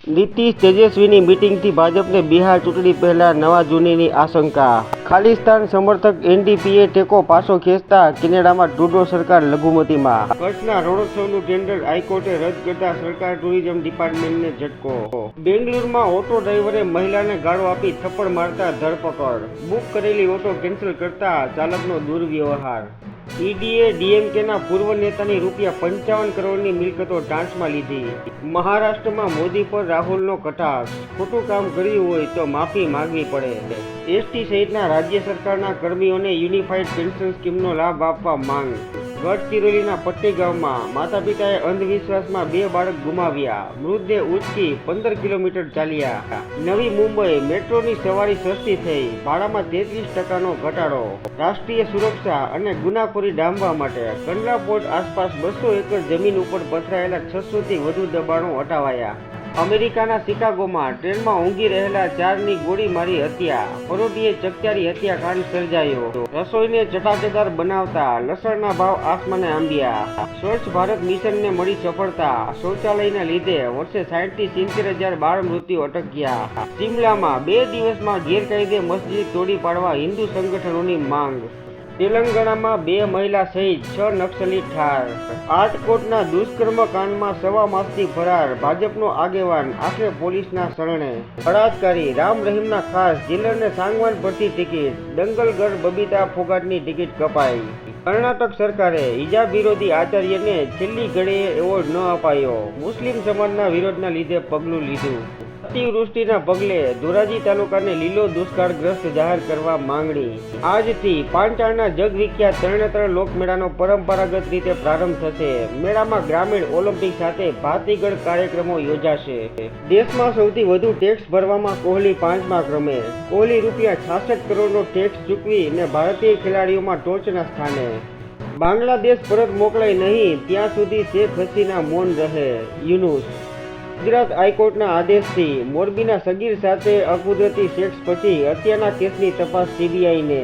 નીતિશ તેજસ્વીની મીટિંગથી ભાજપને બિહાર ચૂંટણી પહેલા નવા જૂનીની આશંકા। ખાલિસ્તાન સમર્થક એનડીપીએ ટેકો પાછો ખેંચતા કેનેડામાં ટ્રુડો સરકાર લઘુમતીમાં। કચ્છના રણોત્સવનું ટેન્ડર હાઈકોર્ટે રદ કરતા સરકાર ટુરિઝમ ડિપાર્ટમેન્ટને ઝટકો। બેંગલુરુમાં ઓટો ડ્રાઈવરે મહિલાને ગાળો આપી થપ્પડ મારતા ધરપકડ। બુક કરેલી ઓટો કેન્સલ કરતા ચાલકનો દુર્વ્યવહાર। ઈડીએ ડીએમકેના પૂર્વ નેતાની ₹55 કરોડની મિલકતો ટાંચમાં લીધી। મહારાષ્ટ્રમાં મોદી પર રાહુલનો કટાક્ષ, ખોટું કામ કર્યું હોય તો માફી માંગવી પડે। એસટી સહિતના રાજ્ય સરકારના કર્મીઓને યુનિફાઈડ પેન્શન સ્કીમનો લાભ આપવા માંગ। ગઢચિરોલીના પટ્ટી ગામમાં માતા પિતાએ અંધવિશ્વાસમાં 2 બાળક ગુમાવ્યા, મૃતદેહ ઉંચકી 15 કિલોમીટર ચાલ્યા। નવી મુંબઈ મેટ્રોની સવારી સસ્તી થઈ, ભાડામાં 33% ઘટાડો। રાષ્ટ્રીય સુરક્ષા અને ગુનાખોરી ડામવા માટે કંડલા પોર્ટ આસપાસ 200 એકર જમીન ઉપર પથરાયેલા 600થી વધુ દબાણો હટાવાયા। અમેરિકાના શિકાગોમાં ટ્રેનમાં ઊંઘી રહેલા 4ની ગોળી મારી હત્યા, પરોઢીએ ચકચારી હત્યાકાંડ સર્જાયો। રસોઈને ચટાકેદાર બનાવતા લસણના ભાવ આસમાને આંબ્યા। સ્વચ્છ ભારત મિશનને મળી સફળતા, શૌચાલયના લીધે વર્ષે 60 થી 70 હજાર બાળ મૃત્યુ અટક્યા। શિમલામાં 2 દિવસમાં ગેરકાયદે મસ્જિદ તોડી પાડવા હિન્દુ સંગઠનોની માંગ। તેલંગાણામાં 2 મહિલા સહિત 6 નક્સલી ઠાર। રાજકોટના દુષ્કર્મ કાંડમાં 1.5 માસથી ફરાર ભાજપનો આગેવાન આખરે પોલીસના શરણે। બળાત્કારી રામ રહીમના ખાસ જેલરને સાંગવાન પરથી ટિકિટ, દંગલગર બબીતા ફોગાટની ટિકિટ કપાઈ। કર્ણાટક સરકારે હિજાબ વિરોધી આચાર્યને છેલ્લી ઘડીએ એવોર્ડ ન અપાયો, મુસ્લિમ સમાજના વિરોધના લીધે પગલું લીધું। અતિવૃષ્ટિના પગલે ધોરાજી તાલુકાને લીલો દુષ્કાળગ્રસ્ત જાહેર કરવા માંગણી। આજથી પાંચાળના જગવિખ્યાત તરણેતર લોકમેળાનો પરંપરાગત રીતે પ્રારંભ થશે। મેળામાં ગ્રામીણ ઓલિમ્પિક સાથે ભાતીગળ કાર્યક્રમો યોજાશે। દેશમાં સૌથી વધુ ટેક્સ ભરવામાં કોહલી 5મા ક્રમે। કોહલી ₹66 કરોડનો ટેક્સ ચૂકવી ને ભારતીય ખેલાડીઓમાં ટોચના સ્થાને। બાંગ્લાદેશ પરત મોકલાય નહીં ત્યાં સુધી શેખ હસીના મૌન રહે: યુનુસ। ગુજરાત હાઈકોર્ટના આદેશથી મોરબીના સગીર સાથે અકુદરતી સેક્સ પછી હત્યાના કેસની તપાસ સીબીઆઈને।